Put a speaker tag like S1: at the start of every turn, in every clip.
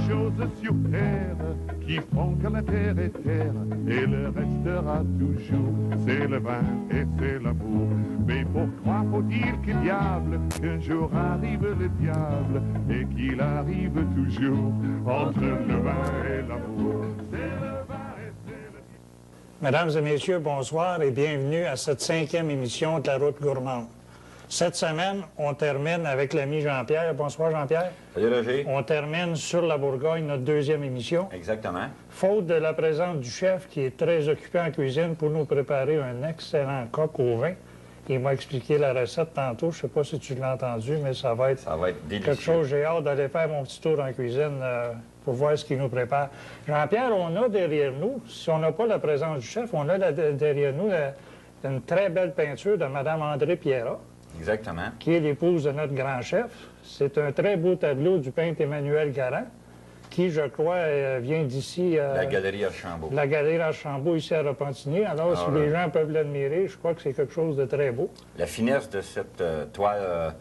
S1: choses sur terre qui font que la terre est terre et le restera toujours. C'est le vin et c'est l'amour. Mais pourquoi faut-il que diable qu'un jour arrive le diable et qu'il arrive toujours entre le vin et l'amour? C'est le vin et c'est le...
S2: Mesdames et messieurs, bonsoir et bienvenue à cette 5e émission de La Route Gourmande. Cette semaine, on termine avec l'ami Jean-Pierre. Bonsoir Jean-Pierre.
S3: Salut Roger.
S2: On termine sur la Bourgogne, notre 2e émission.
S3: Exactement.
S2: Faute de la présence du chef qui est très occupé en cuisine pour nous préparer un excellent coq au vin. Il m'a expliqué la recette tantôt. Je ne sais pas si tu l'as entendu, mais ça va être
S3: délicieux.
S2: Quelque chose. J'ai hâte d'aller faire mon petit tour en cuisine pour voir ce qu'il nous prépare. Jean-Pierre, on a derrière nous, si on n'a pas la présence du chef, on a derrière nous une très belle peinture de Mme André Pierrat.
S3: Exactement.
S2: Qui est l'épouse de notre grand chef. C'est un très beau tableau du peintre Emmanuel Garand, qui, je crois, vient d'ici...
S3: la Galerie Archambault.
S2: La Galerie Archambault, ici à Repentigny. Alors, si les gens peuvent l'admirer, je crois que c'est quelque chose de très beau.
S3: La finesse de cette toile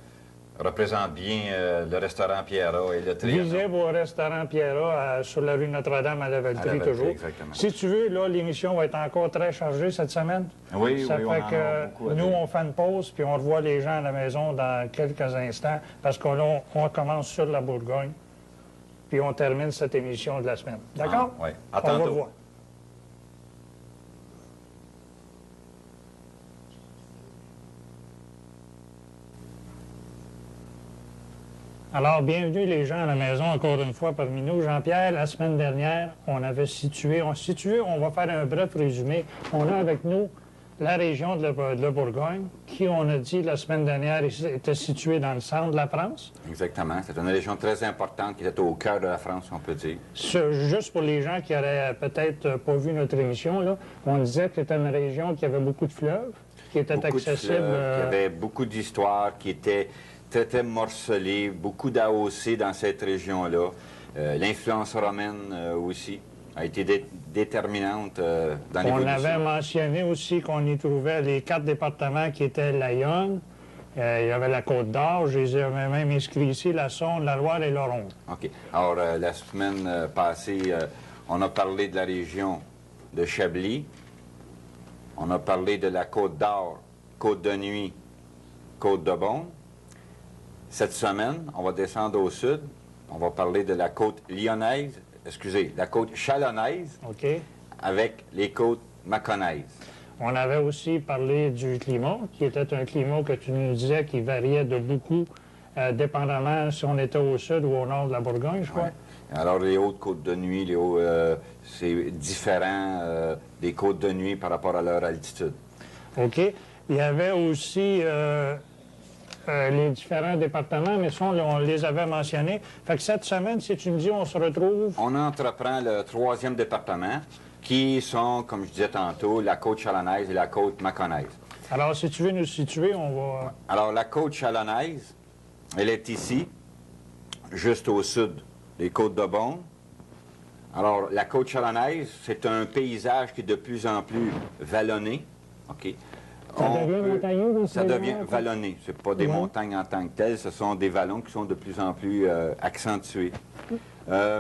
S3: représente bien le restaurant Pierrat et le Trianon.
S2: Visible au restaurant Pierrat sur la rue Notre-Dame à Lavaltrie, toujours.
S3: Exactement.
S2: Si tu veux, là, l'émission va être encore très chargée cette semaine.
S3: Oui,
S2: ça
S3: oui,
S2: fait que nous, on fait une pause, puis on revoit les gens à la maison dans quelques instants, parce qu'on commence sur la Bourgogne, puis on termine cette émission de la semaine. D'accord?
S3: Oui.
S2: On va voir. Alors, bienvenue les gens à la maison, encore une fois parmi nous. Jean-Pierre, la semaine dernière, on avait situé, on va faire un bref résumé. On a avec nous la région de la Bourgogne, qui, on a dit la semaine dernière, était située dans le centre de la France.
S3: Exactement. C'est une région très importante qui était au cœur de la France, on peut dire.
S2: Juste pour les gens qui n'auraient peut-être pas vu notre émission, là, on disait que c'était une région qui avait beaucoup de fleuves, qui était accessible.
S3: Il y avait beaucoup d'histoires qui étaient très morcelé, beaucoup d'AOC dans cette région-là. L'influence romaine aussi a été déterminante dans l'évolution.
S2: On avait mentionné aussi qu'on y trouvait les 4 départements qui étaient l'Yonne, il y avait la Côte-d'Or, je les avais même inscrits ici, la Saône, la Loire et l'Oronte.
S3: OK. Alors, la semaine passée, on a parlé de la région de Chablis, on a parlé de la Côte-d'Or, Côte-de-Nuit, Côte-de-Beaune. Cette semaine, on va descendre au sud. On va parler de la côte lyonnaise, la côte chalonnaise,
S2: OK,
S3: avec les côtes mâconnaises.
S2: On avait aussi parlé du climat, qui était un climat que tu nous disais qui variait de beaucoup, dépendamment si on était au sud ou au nord de la Bourgogne, je crois.
S3: Ouais. Alors, les hautes côtes de nuit, c'est différent des côtes de nuit par rapport à leur altitude.
S2: OK. Il y avait aussi... les différents départements, mais ça, on les avait mentionnés. Fait que cette semaine, si tu me dis, on se retrouve...
S3: On entreprend le 3e département, qui sont, comme je disais tantôt, la côte chalonnaise et la côte mâconnaise.
S2: Alors, si tu veux nous situer, on va...
S3: Alors, la côte chalonnaise, elle est ici, juste au sud des côtes de Beaune. Alors, la côte chalonnaise, c'est un paysage qui est de plus en plus vallonné. OK?
S2: Ça devient montagneux dans
S3: Ça devient vallonné. Ce pas des montagnes en tant que telles, ce sont des vallons qui sont de plus en plus accentués.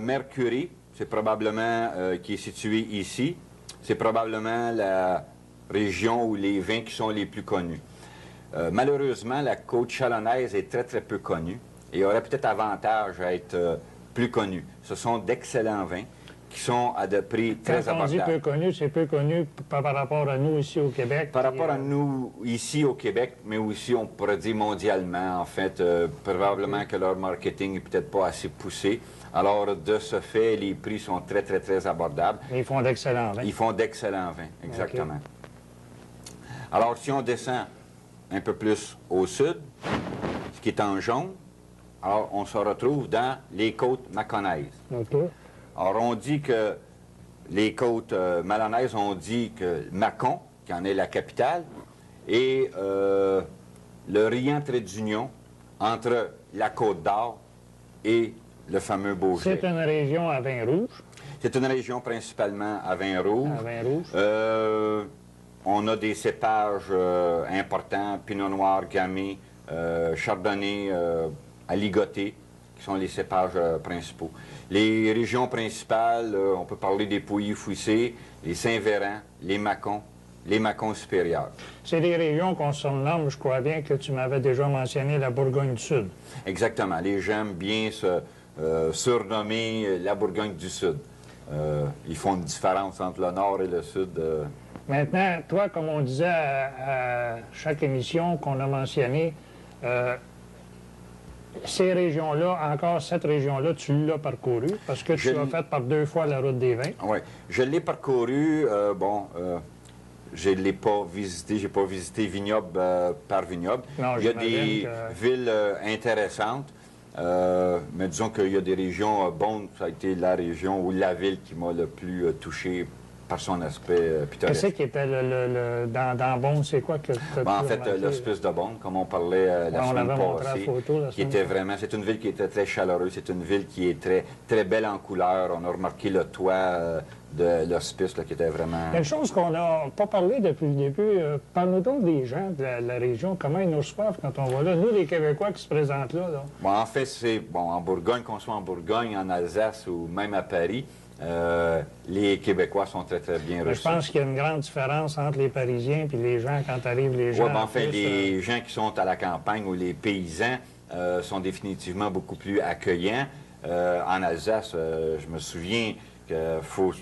S3: Mercury, c'est probablement, qui est situé ici, c'est probablement la région où les vins qui sont les plus connus. Malheureusement, la côte chalonnaise est très peu connue et aurait peut-être avantage à être plus connue. Ce sont d'excellents vins qui sont à des prix très abordables.
S2: Quand on dit peu connu, c'est peu connu par rapport à nous ici au Québec.
S3: Par rapport à nous ici au Québec, mais aussi on pourrait dire mondialement, en fait. Probablement que leur marketing n'est peut-être pas assez poussé. Alors, de ce fait, les prix sont très abordables.
S2: Ils font d'excellents vins.
S3: Ils font d'excellents vins, exactement. Okay. Alors, si on descend un peu plus au sud, ce qui est en jaune, alors on se retrouve dans les côtes mâconnaises.
S2: OK.
S3: Alors, on dit que les côtes malonnaises, on dit que Mâcon, qui en est la capitale, est le riant trait d'union entre la Côte-d'Or et le fameux Beaujolais.
S2: C'est une région à vin rouge.
S3: C'est une région principalement à vin rouge.
S2: À vin rouge.
S3: On a des cépages importants, Pinot Noir, Gamay, Chardonnay, à ligoter. qui sont les cépages principaux. Les régions principales, on peut parler des Pouilly-Fouissé, les Saint-Véran, les Mâcons supérieurs.
S2: C'est des régions qu'on surnomme, je crois bien que tu m'avais déjà mentionné, la Bourgogne du Sud.
S3: Exactement. Les gens aiment bien se surnommer la Bourgogne du Sud. Ils font une différence entre le nord et le sud.
S2: Maintenant, toi, comme on disait à chaque émission qu'on a mentionnée, ces régions-là, encore cette région-là, tu l'as parcourue parce que tu as fait par 2 fois la route des vins.
S3: Oui, je l'ai parcouru. Je ne l'ai pas visité. Je n'ai pas visité vignoble par vignoble.
S2: Non,
S3: il y a des villes intéressantes, mais disons qu'il y a des régions. Beaune, ça a été la région ou la ville qui m'a le plus touché par son aspect pittoresque.
S2: Qu'est-ce qui était dans Beaune, c'est quoi que tu
S3: en fait, l'hospice de Beaune, comme on parlait la semaine passée, qui était vraiment, c'est une ville qui était très chaleureuse, c'est une ville qui est très, très belle en couleur. On a remarqué le toit de l'hospice qui était vraiment...
S2: Une chose qu'on n'a pas parlé depuis le début, parle-nous donc des gens de la région, comment ils nous reçoivent quand on va là. Nous, les Québécois qui se présentent là.
S3: Bon, en fait, c'est en Bourgogne, qu'on soit en Bourgogne, en Alsace ou même à Paris, les Québécois sont très, très bien reçus.
S2: Je pense qu'il y a une grande différence entre les Parisiens et les gens, quand arrivent les gens...
S3: Oui, en fait, les gens qui sont à la campagne ou les paysans sont définitivement beaucoup plus accueillants. En Alsace, je me souviens qu'il faut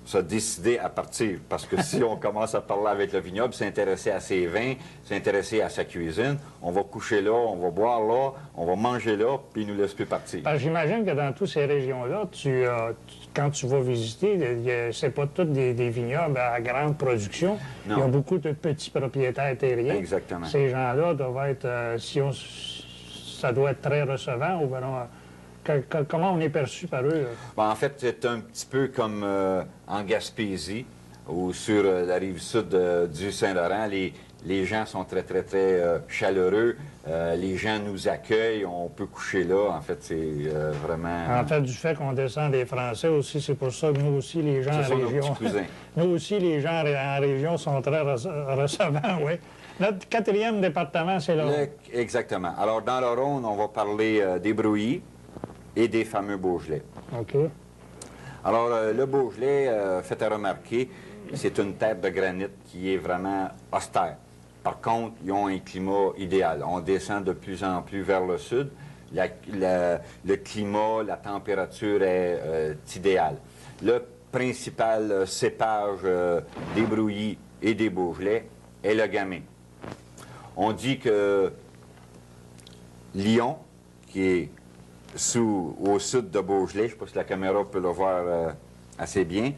S3: se décider à partir, parce que si on commence à parler avec le vignoble, s'intéresser à ses vins, s'intéresser à sa cuisine, on va coucher là, on va boire là, on va manger là, puis il ne nous laisse plus partir.
S2: J'imagine que dans toutes ces régions-là, quand tu vas visiter, c'est pas tous des vignobles à grande production.
S3: Non.
S2: Il y a beaucoup de petits propriétaires terriens.
S3: Exactement.
S2: Ces gens-là doivent être, ça doit être très recevant. Ou comment on est perçu par eux?
S3: En fait, c'est un petit peu comme en Gaspésie ou sur la rive sud du Saint-Laurent. Les gens sont très, très, très chaleureux. Les gens nous accueillent. On peut coucher là. En fait, c'est vraiment...
S2: En fait, du fait qu'on descend des Français aussi, c'est pour ça que nous aussi, les gens en région... Nous aussi, les gens en région sont très recevants, oui. Notre 4e département, c'est le Rhône.
S3: Exactement. Alors, dans le Rhône, on va parler des Brouilly et des fameux Beaujolais.
S2: OK.
S3: Alors, le Beaujolais, fait à remarquer, c'est une terre de granit qui est vraiment austère. Par contre, ils ont un climat idéal. On descend de plus en plus vers le sud. Le climat, la température est idéale. Le principal cépage des Brouilly et des Beaujolais est le Gamay. On dit que Lyon, qui est au sud de Beaujolais, je ne sais pas si la caméra peut le voir assez bien,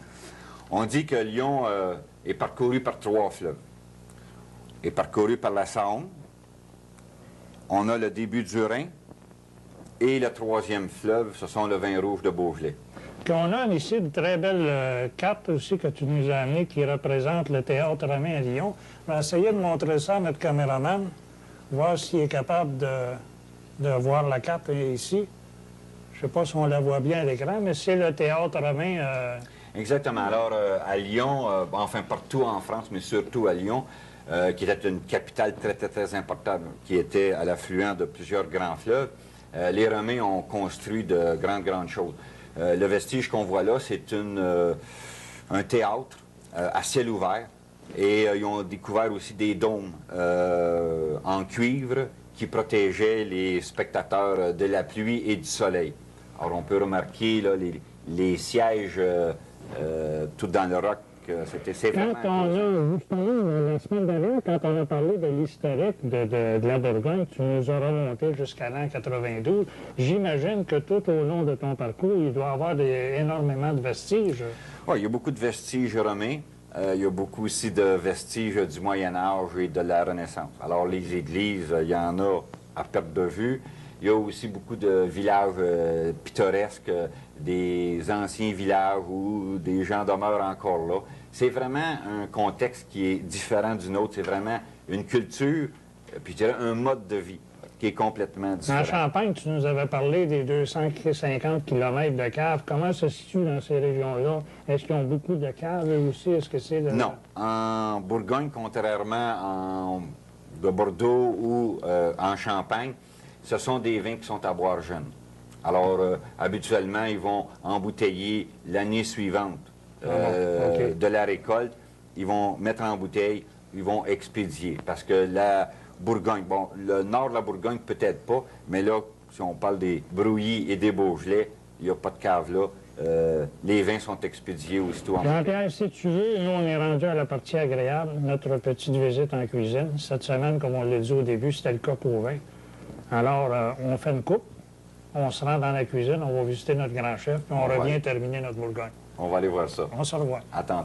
S3: on dit que Lyon est parcouru par 3 fleuves. Est parcouru par la Saône, on a le début du Rhin, et le 3e fleuve, ce sont le vin rouge de Beaujolais.
S2: Puis on a ici une très belle carte aussi que tu nous as amenée qui représente le théâtre romain à Lyon. On va essayer de montrer ça à notre caméraman, voir s'il est capable de voir la carte ici. Je ne sais pas si on la voit bien à l'écran, mais c'est le théâtre romain.
S3: Exactement. Alors, à Lyon, enfin partout en France, mais surtout à Lyon, qui était une capitale très, très, très importante, qui était à l'affluent de plusieurs grands fleuves, les Romains ont construit de grandes choses. Le vestige qu'on voit là, c'est un théâtre à ciel ouvert. Et ils ont découvert aussi des dômes en cuivre qui protégeaient les spectateurs de la pluie et du soleil. Alors, on peut remarquer là, les sièges tout dans le roc. C'est vraiment...
S2: Justement, la semaine dernière, quand on a parlé de l'historique de la Bourgogne, tu nous as remonté jusqu'à l'an 92. J'imagine que tout au long de ton parcours, il doit y avoir énormément de vestiges.
S3: Oui, il y a beaucoup de vestiges romains. Il y a beaucoup aussi de vestiges du Moyen Âge et de la Renaissance. Alors, les églises, il y en a à perte de vue. Il y a aussi beaucoup de villages pittoresques, des anciens villages où des gens demeurent encore là. C'est vraiment un contexte qui est différent du nôtre. C'est vraiment une culture, puis je dirais un mode de vie qui est complètement différent.
S2: En Champagne, tu nous avais parlé des 250 km de caves. Comment ça se situe dans ces régions-là? Est-ce qu'ils ont beaucoup de caves eux aussi? Est-ce que c'est...
S3: Non. En Bourgogne, contrairement de Bordeaux ou en Champagne, ce sont des vins qui sont à boire jeunes. Alors, habituellement, ils vont embouteiller l'année suivante de la récolte. Ils vont mettre en bouteille, ils vont expédier. Parce que la Bourgogne, bon, le nord de la Bourgogne, peut-être pas, mais là, si on parle des Brouilly et des Beaujolais, il n'y a pas de cave là. Les vins sont expédiés aussitôt en
S2: Jean-Pierre, si tu veux, nous, on est rendu à la partie agréable, notre petite visite en cuisine. Cette semaine, comme on l'a dit au début, c'était le coq au vin. Alors, on fait une coupe, on se rend dans la cuisine, on va visiter notre grand chef, puis on revient terminer notre Bourgogne.
S3: On va aller voir ça.
S2: On se revoit.
S3: À tantôt.